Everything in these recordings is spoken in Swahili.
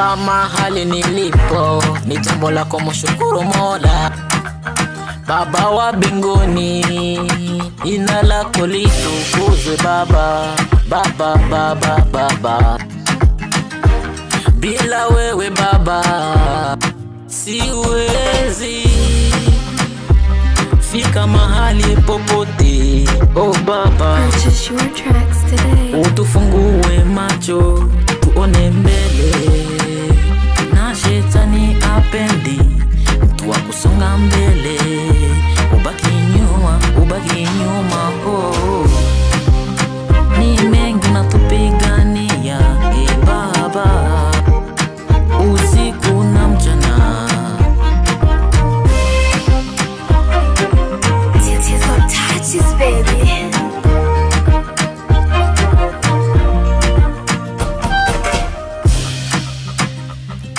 hapa mahali nilipo, ni jambo la kumshukuru Mola. Baba wa mbinguni, jina lako litukuzwe Baba, Baba, Baba, Baba. Bila wewe Baba siwezi fika mahali popote. Oh Baba, utufungue macho tuone mbele, na shetani apendi mtu wa kusonga mbele. Ubaki nyuma, oh. Ni mengi natupigania, Baba, usiku na mchana. Touches, baby.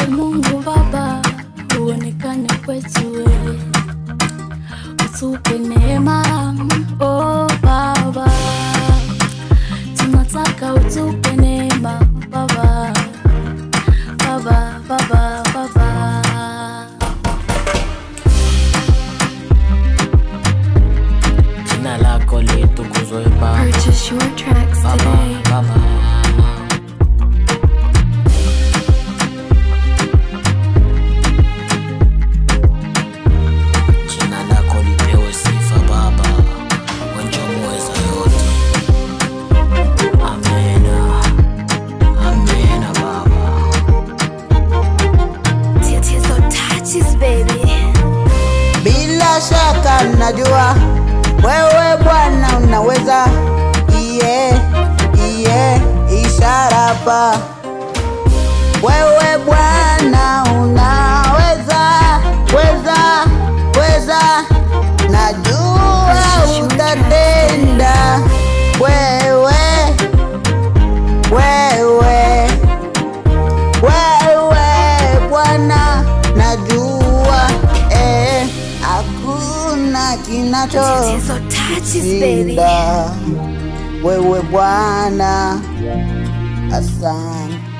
Mungu Baba, uonekane kwetu wewe, utupe neema. Oh Baba, tunataka utupe neema Baba, Baba, Baba, Baba. Jina lako litukuzwe Baba. Purchase your tracks today. Baba. Jina lako lipewe sifa Baba, wenye mweza yote. Amena, amena Baba. Tatizo touches, baby. Bila shaka najua wewe Bwana unaweza, ishara pa. Wewe Bwana unaweza, weza, najua utatenda. Wewe Bwana najua, hakuna kinacho Tatizo touches, baby. wewe Bwana, asante.